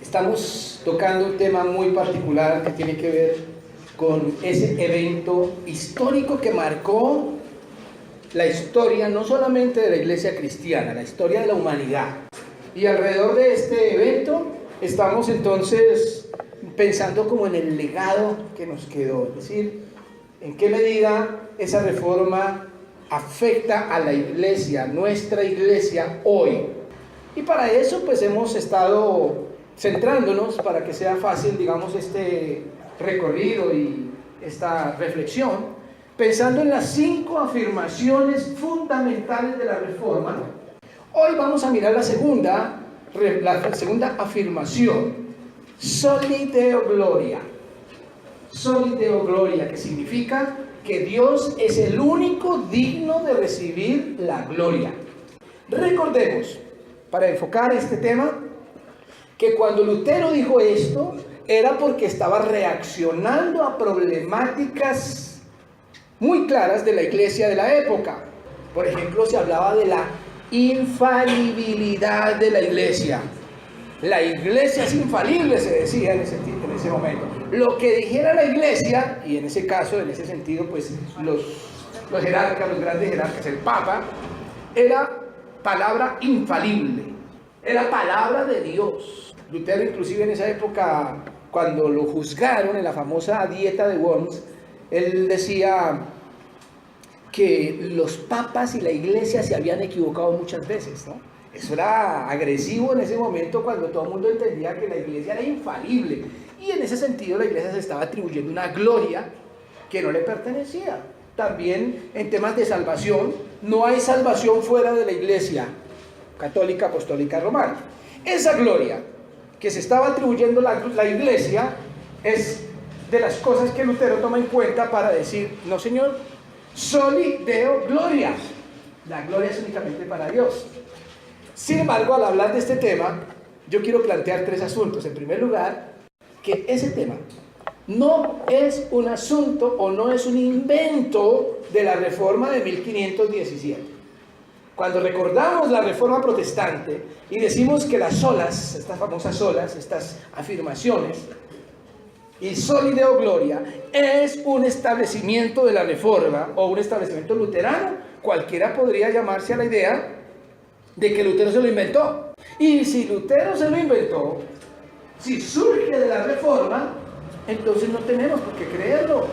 Estamos tocando un tema muy particular que tiene que ver con ese evento histórico que marcó la historia no solamente de la iglesia cristiana, la historia de la humanidad. Y alrededor de este evento estamos entonces pensando como en el legado que nos quedó, es decir, en qué medida esa reforma afecta a la iglesia, nuestra iglesia hoy. Y para eso pues hemos estado centrándonos, para que sea fácil, digamos, este recorrido y esta reflexión, pensando en las 5 afirmaciones fundamentales de la reforma. Hoy vamos a mirar la segunda afirmación, Soli Deo Gloria. Soli Deo Gloria, que significa que Dios es el único digno de recibir la gloria. Recordemos, para enfocar este tema, que cuando Lutero dijo esto, era porque estaba reaccionando a problemáticas muy claras de la iglesia de la época. Por ejemplo, se hablaba de la infalibilidad de la iglesia. La iglesia es infalible, se decía en ese momento. Lo que dijera la iglesia, y en ese caso, en ese sentido, pues los jerarcas, los grandes jerarcas, el Papa, era palabra infalible, era palabra de Dios. Lutero, inclusive en esa época, cuando lo juzgaron en la famosa dieta de Worms, él decía que los papas y la iglesia se habían equivocado muchas veces, ¿no? Eso era agresivo en ese momento, cuando todo el mundo entendía que la iglesia era infalible. Y en ese sentido la iglesia se estaba atribuyendo una gloria que no le pertenecía. También en temas de salvación, no hay salvación fuera de la iglesia católica, apostólica, romana. Esa gloria que se estaba atribuyendo la iglesia es de las cosas que Lutero toma en cuenta para decir, no señor, Soli Deo Gloria. La gloria es únicamente para Dios. Sin embargo, al hablar de este tema, yo quiero plantear 3 asuntos. En primer lugar, que ese tema no es un asunto o no es un invento de la Reforma de 1517. Cuando recordamos la Reforma Protestante y decimos que las solas, estas famosas solas, estas afirmaciones, y Soli Deo Gloria es un establecimiento de la Reforma o un establecimiento luterano, cualquiera podría llamarse a la idea de que Lutero se lo inventó. Y si Lutero se lo inventó, si surge de la Reforma, entonces no tenemos por qué creerlo,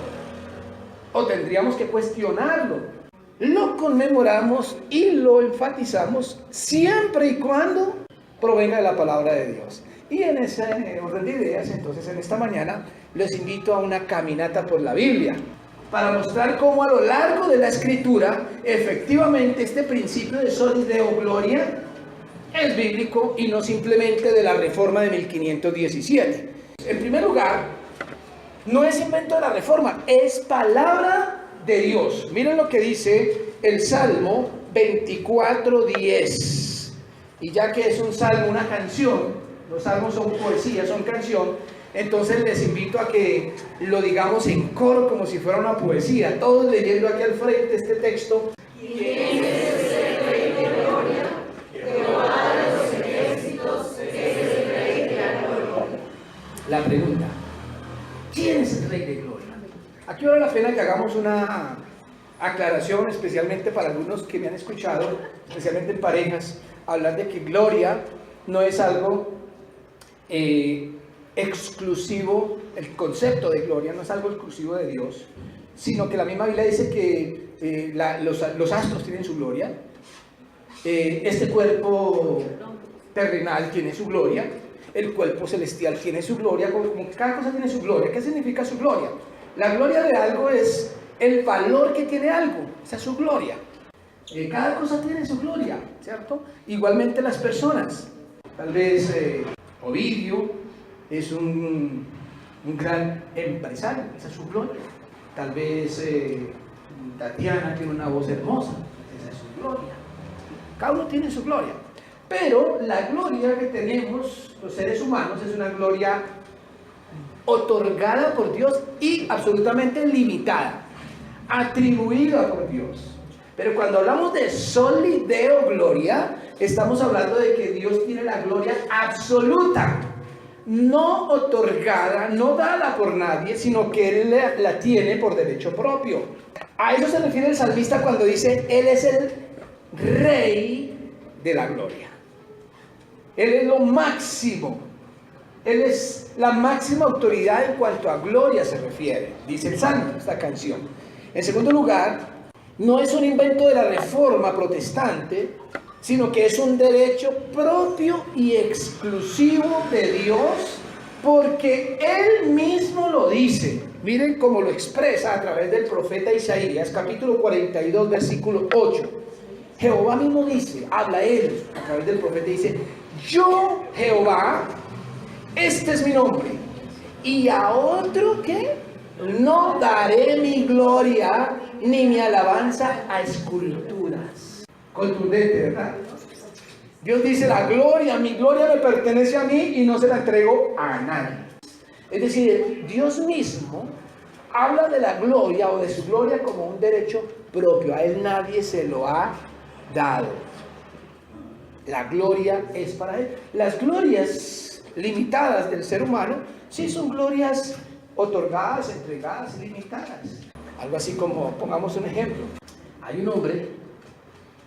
o tendríamos que cuestionarlo. Lo conmemoramos y lo enfatizamos siempre y cuando provenga de la palabra de Dios. Y en ese orden de ideas, entonces en esta mañana les invito a una caminata por la Biblia para mostrar cómo a lo largo de la Escritura efectivamente este principio de Soli Deo Gloria es bíblico y no simplemente de la Reforma de 1517. En primer lugar, no es invento de la Reforma, es palabra de Dios. Miren lo que dice el Salmo 24:10. Y ya que es un salmo, una canción, los salmos son poesía, son canción, entonces les invito a que lo digamos en coro como si fuera una poesía, todos leyendo aquí al frente este texto. ¿Quién es ese Rey de gloria? Jehová de los ejércitos es el Rey de la gloria. La pregunta, ¿quién es el Rey de gloria? Aquí vale la pena que hagamos una aclaración, especialmente para algunos que me han escuchado, especialmente en parejas, hablar de que gloria no es algo exclusivo, el concepto de gloria no es algo exclusivo de Dios, sino que la misma Biblia dice que los astros tienen su gloria, este cuerpo terrenal tiene su gloria, el cuerpo celestial tiene su gloria, como cada cosa tiene su gloria. ¿Qué significa su gloria? La gloria de algo es el valor que tiene algo, esa es su gloria. Cada cosa tiene su gloria, ¿cierto? Igualmente las personas. Tal vez Ovidio es un gran empresario, esa es su gloria. Tal vez Tatiana tiene una voz hermosa, esa es su gloria. Cada uno tiene su gloria. Pero la gloria que tenemos los seres humanos es una gloria otorgada por Dios y absolutamente limitada, atribuida por Dios. Pero cuando hablamos de Soli Deo Gloria, estamos hablando de que Dios tiene la gloria absoluta. no otorgada, no dada por nadie, sino que Él la tiene por derecho propio. A eso se refiere el salmista cuando dice, Él es el Rey de la gloria. Él es lo máximo. Él es la máxima autoridad en cuanto a gloria se refiere, dice el Salmo, esta canción. En segundo lugar, no es un invento de la Reforma protestante, sino que es un derecho propio y exclusivo de Dios, porque Él mismo lo dice. Miren cómo lo expresa a través del profeta Isaías, capítulo 42, versículo 8. Jehová mismo dice, habla Él a través del profeta, dice, yo, Jehová, este es mi nombre, y a otro que no daré mi gloria ni mi alabanza a esculturas. Contundente, ¿verdad? Dios dice, mi gloria me pertenece a mí y no se la entrego a nadie. Es decir, Dios mismo habla de la gloria o de su gloria como un derecho propio. A Él nadie se lo ha dado. La gloria es para Él. Las glorias limitadas del ser humano sí son glorias otorgadas, entregadas, limitadas. Algo así como, pongamos un ejemplo. Hay un hombre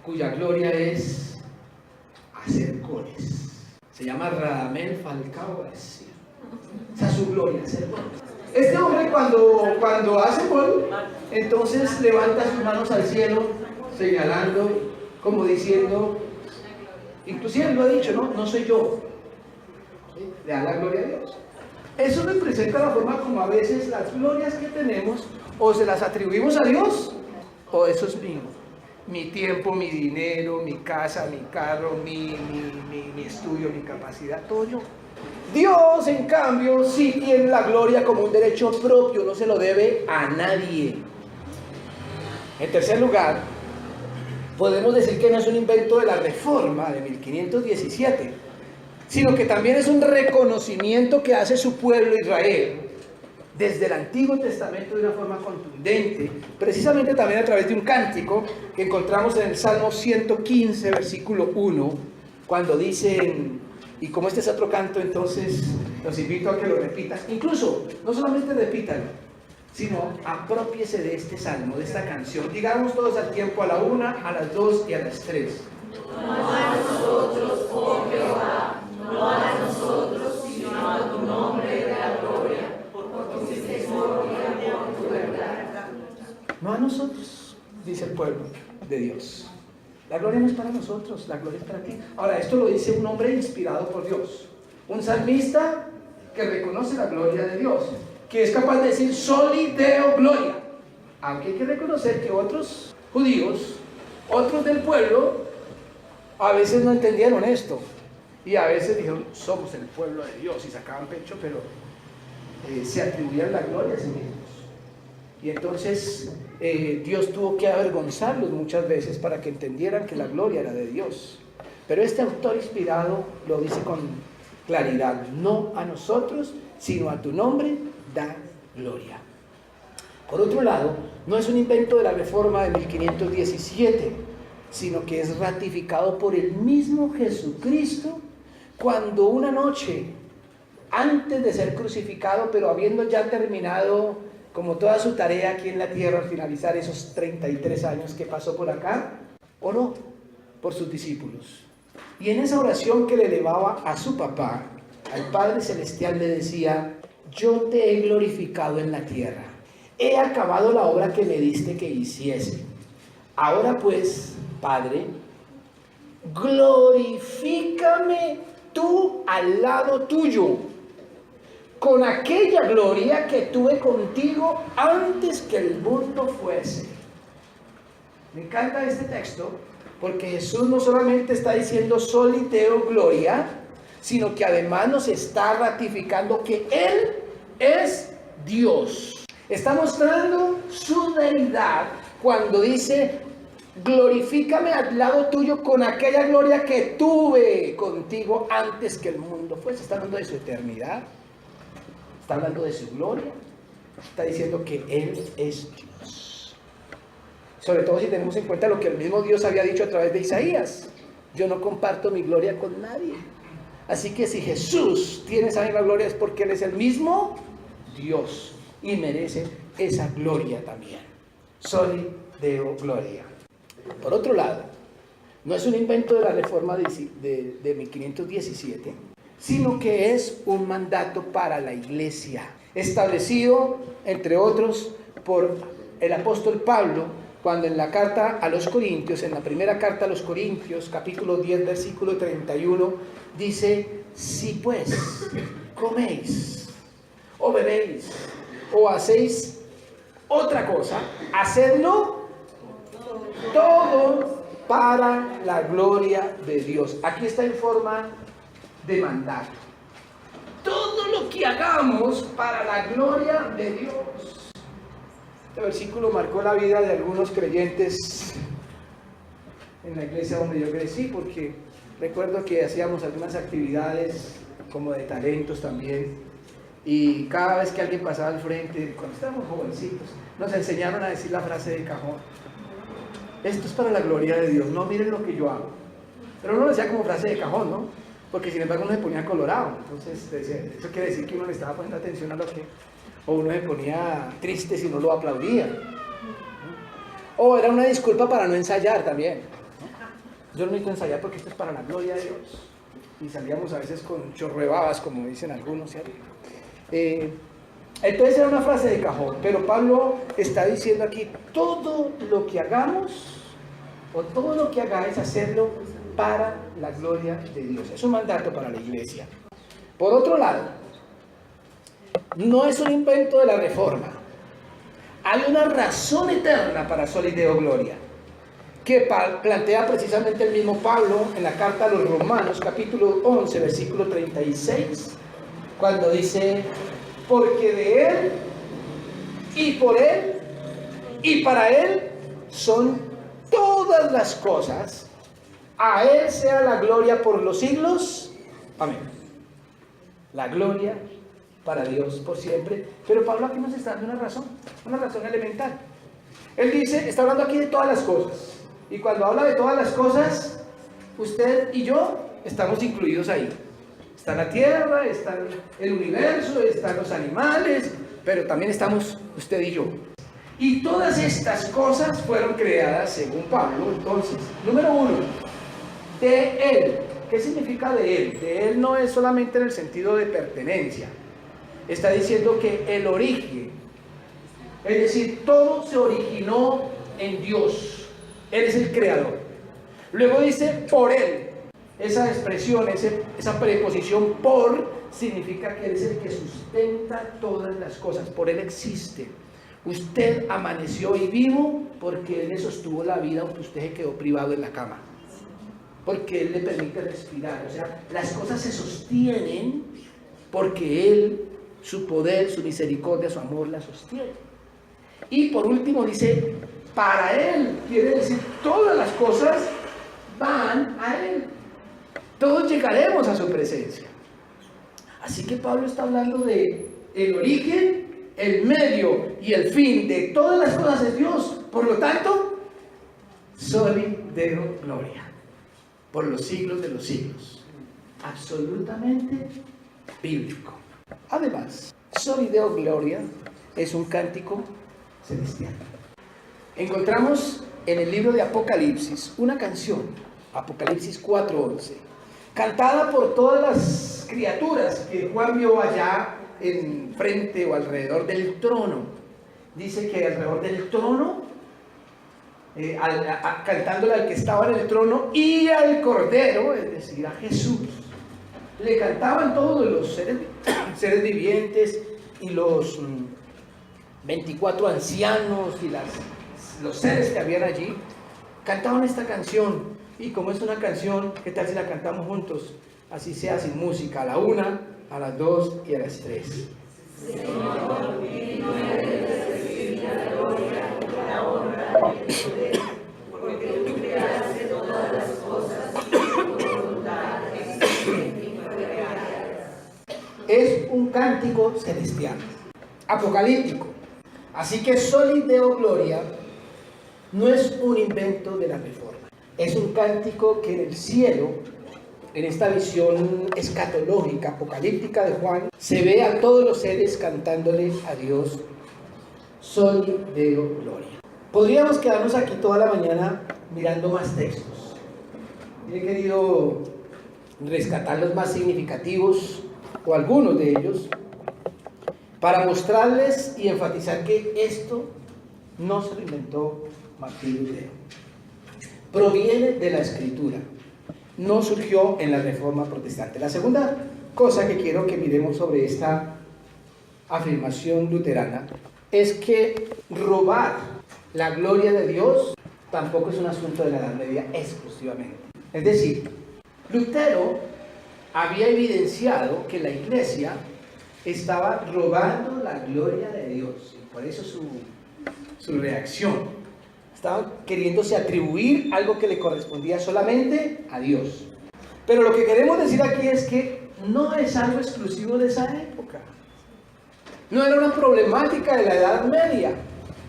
cuya gloria es hacer goles. Se llama Radamel Falcao García. Esa es su gloria, hacer goles. Este hombre cuando hace gol, entonces levanta sus manos al cielo, señalando, como diciendo, inclusive lo ha dicho, no soy yo. ¿Sí? Le da la gloria a Dios. Eso representa la forma como a veces las glorias que tenemos o se las atribuimos a Dios o eso es mío. Mi tiempo, mi dinero, mi casa, mi carro, mi estudio, mi capacidad, todo yo. Dios, en cambio, sí tiene la gloria como un derecho propio, no se lo debe a nadie. En tercer lugar, podemos decir que no es un invento de la Reforma de 1517, sino que también es un reconocimiento que hace su pueblo Israel desde el Antiguo Testamento de una forma contundente, precisamente también a través de un cántico que encontramos en el Salmo 115, versículo 1, cuando dicen, y como este es otro canto, entonces los invito a que lo repitan, incluso, no solamente repítanlo, sino aprópiese de este salmo, de esta canción, digamos todos al tiempo, a la 1, a las 2 y a las 3. No a nosotros, oh Jehová, no a nosotros, sino a tu nombre de la gloria, por tu misericordia, por tu verdad. No a nosotros, dice el pueblo de Dios. La gloria no es para nosotros, la gloria es para ti. Ahora, esto lo dice un hombre inspirado por Dios, un salmista que reconoce la gloria de Dios, que es capaz de decir soli deo gloria. Aunque hay que reconocer que otros judíos, otros del pueblo, a veces no entendieron esto y a veces dijeron somos el pueblo de Dios y sacaban pecho, pero se atribuían la gloria a sí mismos. Y entonces Dios tuvo que avergonzarlos muchas veces para que entendieran que la gloria era de Dios. Pero este autor inspirado lo dice con claridad, no a nosotros, sino a tu nombre da gloria. Por otro lado, no es un invento de la Reforma de 1517, sino que es ratificado por el mismo Jesucristo cuando una noche, antes de ser crucificado, pero habiendo ya terminado como toda su tarea aquí en la tierra al finalizar esos 33 años que pasó por acá, oró por sus discípulos. Y en esa oración que le elevaba a su papá, al Padre Celestial, le decía, yo te he glorificado en la tierra, he acabado la obra que me diste que hiciese. Ahora pues, Padre, glorifícame tú al lado tuyo, con aquella gloria que tuve contigo antes que el mundo fuese. Me encanta este texto porque Jesús no solamente está diciendo soli deo gloria, sino que además nos está ratificando que Él es Dios. Está mostrando su deidad cuando dice glorifícame al lado tuyo con aquella gloria que tuve contigo antes que el mundo fuese. Está hablando de su eternidad. Está hablando de su gloria, está diciendo que Él es Dios. Sobre todo si tenemos en cuenta lo que el mismo Dios había dicho a través de Isaías. Yo no comparto mi gloria con nadie. Así que si Jesús tiene esa misma gloria es porque Él es el mismo Dios y merece esa gloria también. Soli Deo Gloria. Por otro lado, no es un invento de la Reforma de 1517, sino que es un mandato para la Iglesia, establecido, entre otros, por el apóstol Pablo, cuando en la carta a los Corintios, en la primera carta a los Corintios, capítulo 10, versículo 31, dice: si pues coméis, o bebéis, o hacéis otra cosa, hacedlo todo para la gloria de Dios. Aquí está en forma de mandato. Todo lo que hagamos para la gloria de Dios. Este versículo marcó la vida de algunos creyentes en la iglesia donde yo crecí, porque recuerdo que hacíamos algunas actividades como de talentos también, y cada vez que alguien pasaba al frente, cuando estábamos jovencitos, nos enseñaron a decir la frase de cajón: esto es para la gloria de Dios, no miren lo que yo hago. Pero uno lo decía como frase de cajón, ¿no? Porque sin embargo uno se ponía colorado, entonces decía, eso quiere decir que uno le estaba poniendo atención a lo que, o uno se ponía triste si no lo aplaudía, o era una disculpa para no ensayar también. Yo no necesito ensayar porque esto es para la gloria de Dios, y salíamos a veces con chorrebabas, como dicen algunos, ¿cierto? Entonces era una frase de cajón, pero Pablo está diciendo aquí: todo lo que hagamos, o todo lo que hagáis, hacerlo para la gloria de Dios. Es un mandato para la iglesia. Por otro lado, no es un invento de la Reforma. Hay una razón eterna para Soli Deo Gloria, que plantea precisamente el mismo Pablo en la carta a los Romanos, capítulo 11, versículo 36, cuando dice: porque de Él, y por Él, y para Él son todas las cosas, a Él sea la gloria por los siglos. Amén. La gloria para Dios por siempre. Pero Pablo aquí nos está dando una razón elemental. Él dice, está hablando aquí de todas las cosas. Y cuando habla de todas las cosas, usted y yo estamos incluidos ahí. Está la tierra, está el universo, están los animales, pero también estamos usted y yo. Y todas estas cosas fueron creadas según Pablo. Entonces, número uno, de Él. ¿Qué significa de Él? De Él no es solamente en el sentido de pertenencia. Está diciendo que el origen, es decir, todo se originó en Dios. Él es el creador. Luego dice por Él. Esa expresión, esa preposición por, significa que Él es el que sustenta todas las cosas. Por Él existe. Usted amaneció hoy vivo porque Él le sostuvo la vida, aunque usted se quedó privado en la cama. Porque Él le permite respirar. O sea, las cosas se sostienen porque Él, su poder, su misericordia, su amor las sostiene. Y por último dice, para Él, quiere decir todas las cosas van a Él. Todos llegaremos a su presencia. Así que Pablo está hablando de el origen, el medio y el fin de todas las cosas de Dios. Por lo tanto, Soli Deo Gloria, por los siglos de los siglos. Absolutamente bíblico. Además, Soli Deo Gloria es un cántico celestial. Encontramos en el libro de Apocalipsis una canción, Apocalipsis 4:11, cantada por todas las criaturas que Juan vio allá en frente o alrededor del trono. Dice que alrededor del trono, cantándole al que estaba en el trono y al Cordero, es decir, a Jesús. Le cantaban todos los seres vivientes y los 24 ancianos y los seres que habían allí. Cantaban esta canción. Y como es una canción, ¿qué tal si la cantamos juntos? Así sea, sin música, a la 1, a las 2 y a las 3. Señor, digno eres de recibir la gloria, la honra y el poder, porque tú creaste todas las cosas y tu voluntad existen y fue creadas. Es un cántico celestial, apocalíptico. Así que Soli Deo Gloria no es un invento de la Reforma. Es un cántico que en el cielo en esta visión escatológica, apocalíptica de Juan, se ve a todos los seres cantándole a Dios, Soli Deo Gloria. Podríamos quedarnos aquí toda la mañana mirando más textos. He querido rescatar los más significativos, o algunos de ellos, para mostrarles y enfatizar que esto no se lo inventó Martín Lutero. Proviene de la Escritura, no surgió en la Reforma Protestante. La segunda cosa que quiero que miremos sobre esta afirmación luterana es que robar la gloria de Dios tampoco es un asunto de la Edad Media exclusivamente. Es decir, Lutero había evidenciado que la Iglesia estaba robando la gloria de Dios, y por eso su reacción. Estaba queriéndose atribuir algo que le correspondía solamente a Dios. Pero lo que queremos decir aquí es que no es algo exclusivo de esa época. No era una problemática de la Edad Media.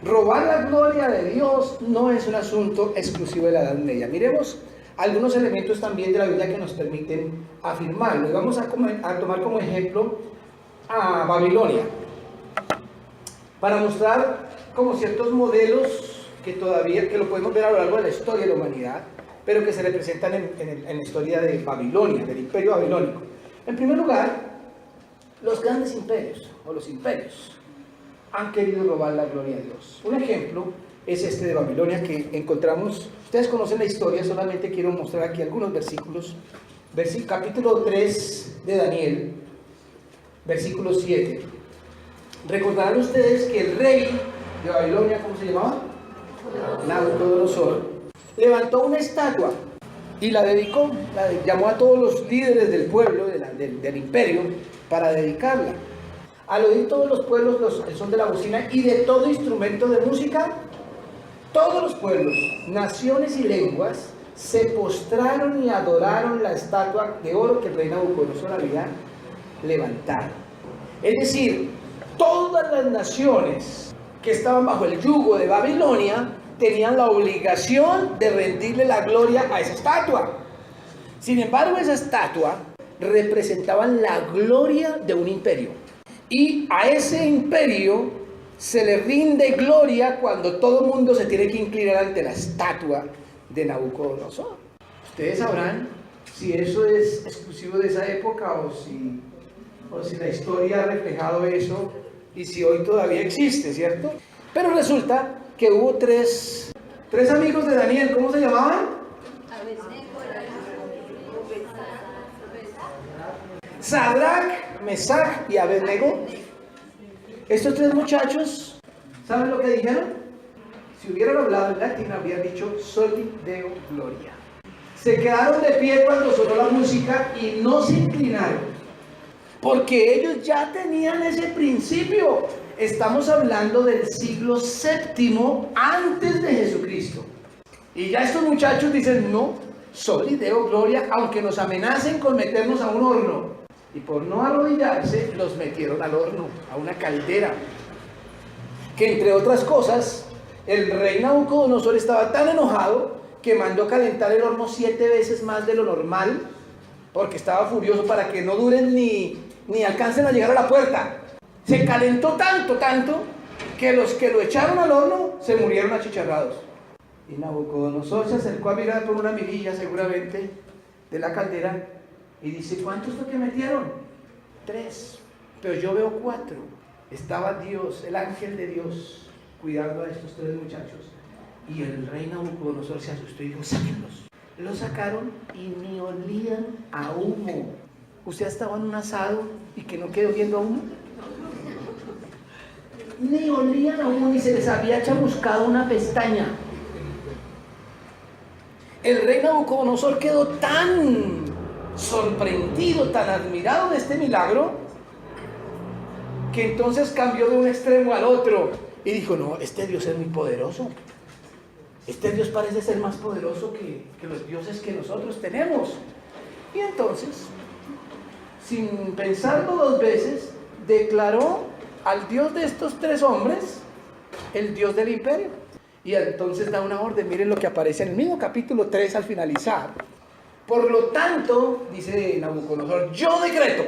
Robar la gloria de Dios no es un asunto exclusivo de la Edad Media. Miremos algunos elementos también de la Biblia que nos permiten afirmarlo. Y vamos a tomar como ejemplo a Babilonia, para mostrar como ciertos modelos que lo podemos ver a lo largo de la historia de la humanidad, pero que se representan en la historia de Babilonia, del imperio babilónico. En primer lugar, los grandes imperios, o los imperios, han querido robar la gloria de Dios. Un ejemplo es este de Babilonia que encontramos. Ustedes conocen la historia, solamente quiero mostrar aquí algunos versículos. Capítulo 3 de Daniel, versículo 7. Recordarán ustedes que el rey de Babilonia, ¿cómo se llamaba? Nabucodonosor, levantó una estatua y la dedicó, llamó a todos los líderes del pueblo, del imperio, para dedicarla. Al oír todos los pueblos el son de la bocina y de todo instrumento de música, todos los pueblos, naciones y lenguas se postraron y adoraron la estatua de oro que el rey Nabucodonosor había levantado. Es decir, todas las naciones que estaban bajo el yugo de Babilonia tenían la obligación de rendirle la gloria a esa estatua. Sin embargo, esa estatua representaba la gloria de un imperio, y a ese imperio se le rinde gloria cuando todo el mundo se tiene que inclinar ante la estatua de Nabucodonosor. Ustedes sabrán si eso es exclusivo de esa época o si la historia ha reflejado eso y si hoy todavía existe, ¿cierto? Pero resulta que hubo tres amigos de Daniel. ¿Cómo se llamaban? Sadrach, Mesach y Abednego. Estos tres muchachos, ¿saben lo que dijeron? Si hubieran hablado en latín, habrían dicho Soli Deo Gloria. Se quedaron de pie cuando sonó la música y no se inclinaron, porque ellos ya tenían ese principio. Estamos hablando del siglo VII antes de Jesucristo. Y ya estos muchachos dicen, no, Soli Deo Gloria, aunque nos amenacen con meternos a un horno. Y por no arrodillarse, los metieron al horno, a una caldera. Que entre otras cosas, el rey Nabucodonosor estaba tan enojado que mandó calentar el horno 7 veces más de lo normal, porque estaba furioso para que no duren ni alcancen a llegar a la puerta. Se calentó tanto, que los que lo echaron al horno se murieron achicharrados. Y Nabucodonosor se acercó a mirar por una mirilla seguramente de la caldera y dice, ¿cuántos fue que metieron? 3, pero yo veo 4. Estaba Dios, el ángel de Dios, cuidando a estos 3 muchachos. Y el rey Nabucodonosor se asustó y dijo, sáquenlos. Los sacaron y ni olían a humo. ¿Usted estaba en un asado y que no quedó oliendo a humo? Ni olían a humo, ni se les había chamuscado una pestaña. El rey Nabucodonosor quedó tan sorprendido, tan admirado de este milagro, que entonces cambió de un extremo al otro y dijo, no, este Dios es muy poderoso. Este Dios parece ser más poderoso que los dioses que nosotros tenemos. Y entonces, sin pensarlo 2 veces, declaró al Dios de estos 3 hombres el Dios del imperio. Y entonces da una orden. Miren lo que aparece en el mismo capítulo 3 al finalizar. Por lo tanto, dice Nabucodonosor, yo decreto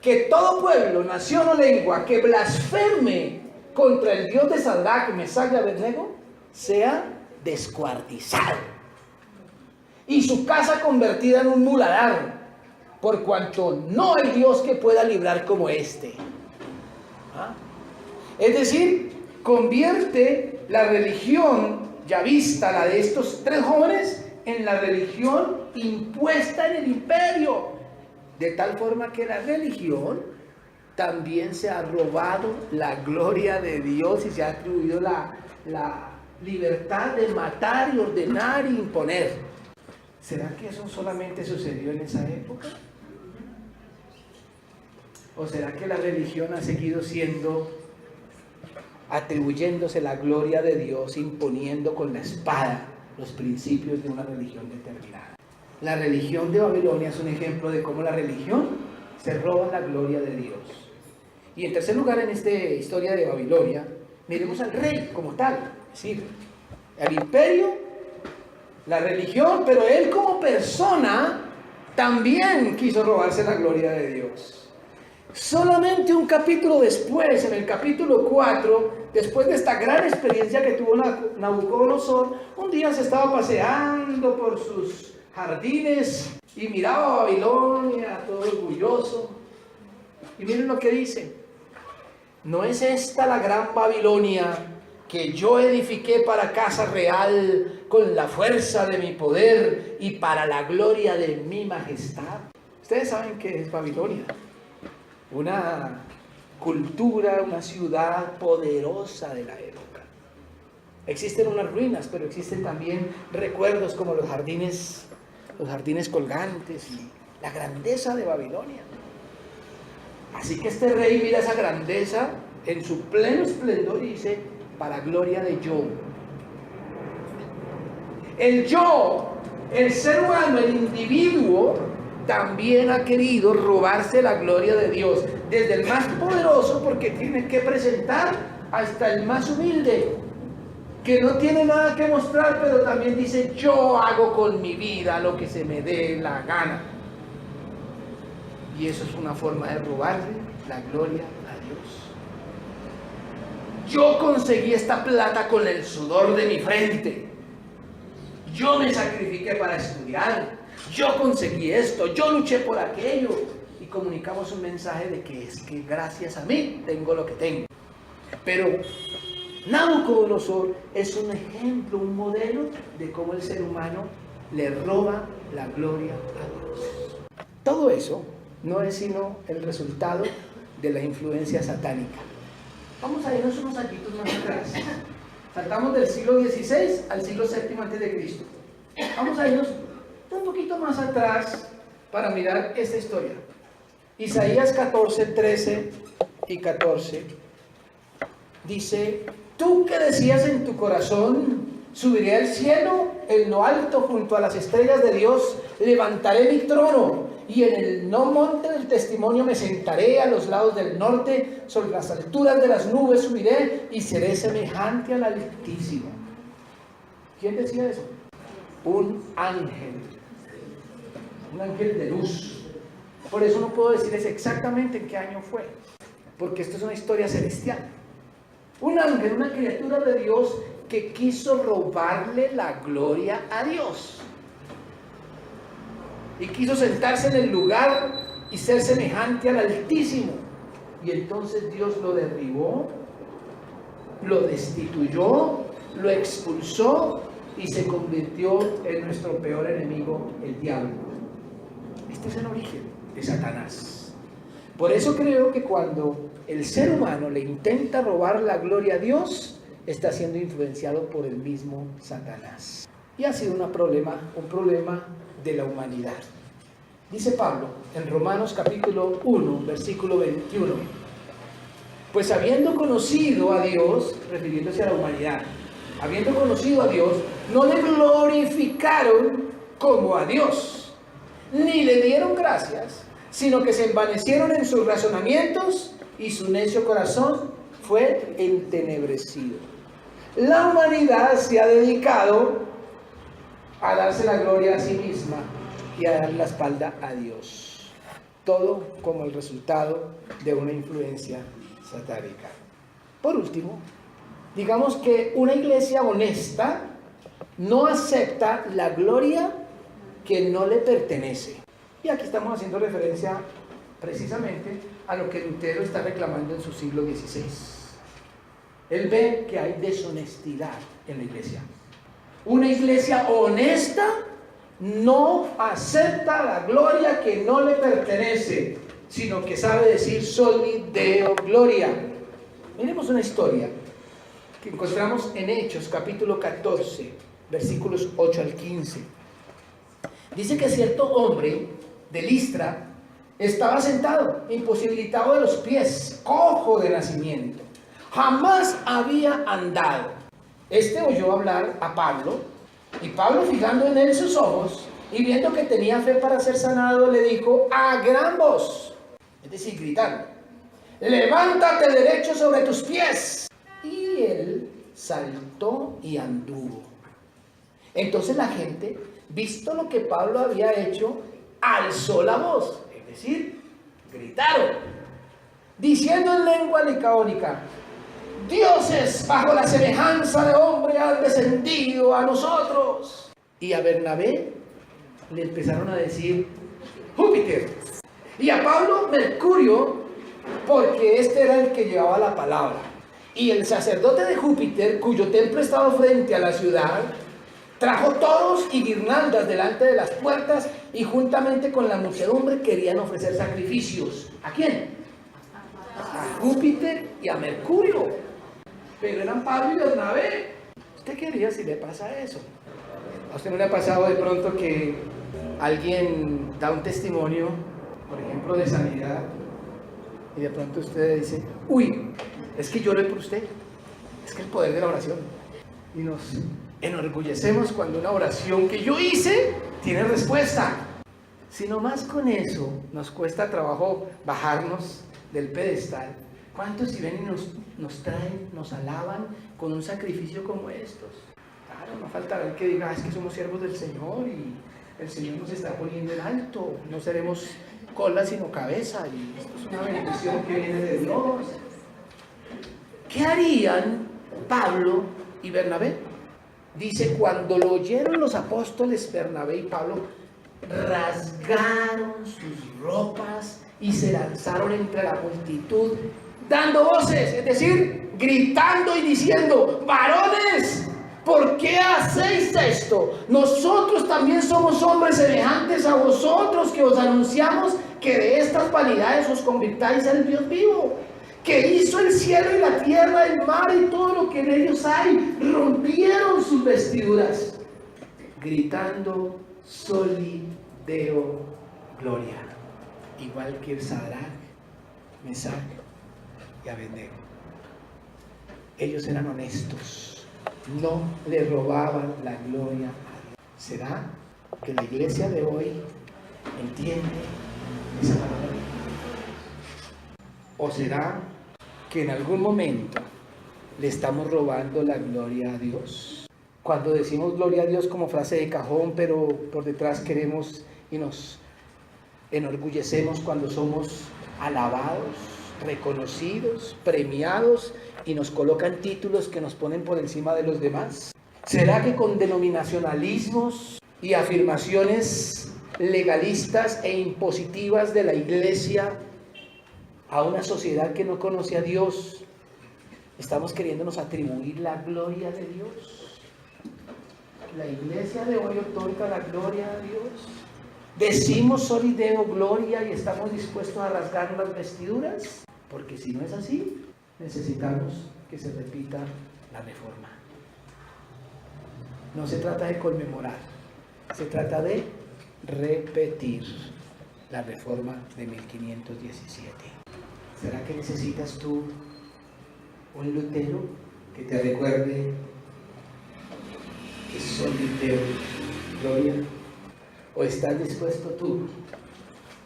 que todo pueblo, nación o lengua que blasfeme contra el Dios de Sadrach, Mesach y Abednego sea descuartizado y su casa convertida en un muladar, por cuanto no hay Dios que pueda librar como este. ¿Ah? Es decir, convierte la religión ya vista, la de estos tres jóvenes, en la religión impuesta en el imperio, de tal forma que la religión también se ha robado la gloria de Dios y se ha atribuido la libertad de matar y ordenar y imponer. ¿Será que eso solamente sucedió en esa época? ¿O será que la religión ha seguido atribuyéndose la gloria de Dios, imponiendo con la espada los principios de una religión determinada? La religión de Babilonia es un ejemplo de cómo la religión se roba la gloria de Dios. Y en tercer lugar, en esta historia de Babilonia, miremos al rey como tal, es decir, el imperio, la religión, pero él como persona también quiso robarse la gloria de Dios. Solamente un capítulo después, en el capítulo 4, después de esta gran experiencia que tuvo Nabucodonosor, un día se estaba paseando por sus jardines y miraba a Babilonia, todo orgulloso. Y miren lo que dice: ¿no es esta la gran Babilonia que yo edifiqué para casa real con la fuerza de mi poder y para la gloria de mi majestad? Ustedes saben qué es Babilonia. Una cultura, una ciudad poderosa de la época. Existen unas ruinas, pero existen también recuerdos como los jardines colgantes y la grandeza de Babilonia. Así que este rey mira esa grandeza en su pleno esplendor y dice: para gloria de yo. El yo, el ser humano, el individuo, también ha querido robarse la gloria de Dios, desde el más poderoso, porque tiene que presentar, hasta el más humilde, que no tiene nada que mostrar, pero también dice: yo hago con mi vida lo que se me dé la gana. Y eso es una forma de robarle la gloria a Dios. Yo conseguí esta plata con el sudor de mi frente. Yo me sacrifiqué para estudiar. Yo conseguí esto, yo luché por aquello. Y comunicamos un mensaje de que es que gracias a mí tengo lo que tengo. Pero Nabucodonosor es un ejemplo, un modelo de cómo el ser humano le roba la gloria a Dios. Todo eso no es sino el resultado de la influencia satánica. Vamos a irnos unos añitos más atrás. Saltamos del siglo XVI al siglo VII a.C. Vamos a irnos un poquito más atrás para mirar esta historia. Isaías 14, 13 y 14 dice: tú que decías en tu corazón, subiré al cielo, en lo alto junto a las estrellas de Dios, levantaré mi trono, y en el monte del testimonio me sentaré a los lados del norte, sobre las alturas de las nubes subiré y seré semejante al Altísimo. ¿Quién decía eso? Un ángel de luz. Por eso no puedo decirles exactamente en qué año fue, porque esto es una historia celestial. Un ángel, una criatura de Dios que quiso robarle la gloria a Dios. Y quiso sentarse en el lugar y ser semejante al Altísimo. Y entonces Dios lo derribó, lo destituyó, lo expulsó y se convirtió en nuestro peor enemigo, el diablo. Este es el origen de Satanás. Por eso creo que cuando el ser humano le intenta robar la gloria a Dios, está siendo influenciado por el mismo Satanás. Y ha sido un problema de la humanidad. Dice Pablo en Romanos capítulo 1, versículo 21: pues habiendo conocido a Dios, refiriéndose a la humanidad, habiendo conocido a Dios, no le glorificaron como a Dios, ni le dieron gracias, sino que se envanecieron en sus razonamientos y su necio corazón fue entenebrecido. La humanidad se ha dedicado a darse la gloria a sí misma, y a dar la espalda a Dios. Todo como el resultado de una influencia satánica. Por último, digamos que una iglesia honesta no acepta la gloria que no le pertenece. Y aquí estamos haciendo referencia precisamente a lo que Lutero está reclamando en su siglo XVI. Él ve que hay deshonestidad en la iglesia. Una iglesia honesta no acepta la gloria que no le pertenece, sino que sabe decir soli Deo gloria. Miremos una historia que encontramos en Hechos capítulo 14, versículos 8 al 15. Dice que cierto hombre de Listra estaba sentado, imposibilitado de los pies, cojo de nacimiento. Jamás había andado. Este oyó hablar a Pablo, y Pablo, fijando en él sus ojos y viendo que tenía fe para ser sanado, le dijo a gran voz, es decir, gritando: levántate derecho sobre tus pies. Y él saltó y anduvo. Entonces la gente, visto lo que Pablo había hecho, alzó la voz, es decir, gritaron, diciendo en lengua licaónica: dioses bajo la semejanza de hombre han descendido a nosotros. Y a Bernabé le empezaron a decir Júpiter, y a Pablo Mercurio, porque este era el que llevaba la palabra. Y el sacerdote de Júpiter, cuyo templo estaba frente a la ciudad, trajo toros y guirnaldas delante de las puertas, y juntamente con la muchedumbre querían ofrecer sacrificios. ¿A quién? A Júpiter y a Mercurio. Pero eran Pablo y Bernabé. ¿Usted qué haría si le pasa eso? ¿A usted no le ha pasado de pronto que alguien da un testimonio, por ejemplo, de sanidad, y de pronto usted dice: uy, es que yo oré por usted? Es que el poder de la oración. Y nos enorgullecemos cuando una oración que yo hice tiene respuesta. Si nomás con eso nos cuesta trabajo bajarnos del pedestal, ¿cuántos si ven y nos traen, nos alaban con un sacrificio como estos? Claro, no falta ver que diga: es que somos siervos del Señor y el Señor nos está poniendo en alto, no seremos cola sino cabeza, y esto es una bendición que viene de Dios. ¿Qué harían Pablo y Bernabé? Dice: cuando lo oyeron los apóstoles Bernabé y Pablo, rasgaron sus ropas y se lanzaron entre la multitud, dando voces, es decir, gritando y diciendo: varones, ¿por qué hacéis esto? Nosotros también somos hombres semejantes a vosotros, que os anunciamos que de estas vanidades os convirtáis al Dios vivo, que hizo el cielo y la tierra, el mar y todo lo que en ellos hay. Rompieron sus vestiduras, gritando soli Deo gloria, igual que Sadrach, Mesach y Abednego. Ellos eran honestos, no le robaban la gloria a Dios. ¿Será que la iglesia de hoy entiende esa palabra? ¿O será que en algún momento le estamos robando la gloria a Dios? Cuando decimos gloria a Dios como frase de cajón, pero por detrás queremos y nos enorgullecemos cuando somos alabados, reconocidos, premiados, y nos colocan títulos que nos ponen por encima de los demás. ¿Será que con denominacionalismos y afirmaciones legalistas e impositivas de la iglesia a una sociedad que no conoce a Dios, estamos queriéndonos atribuir la gloria de Dios? La iglesia de hoy otorga la gloria a Dios. Decimos soli Deo gloria y estamos dispuestos a rasgar las vestiduras, porque si no es así, necesitamos que se repita la reforma. No se trata de conmemorar, se trata de repetir la reforma de 1517. ¿Será que necesitas tú un Lutero que te recuerde que soli Deo gloria? ¿O estás dispuesto tú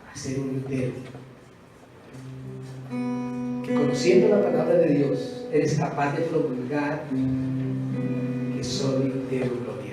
a ser un Lutero que, conociendo la palabra de Dios, eres capaz de promulgar que soli Deo gloria?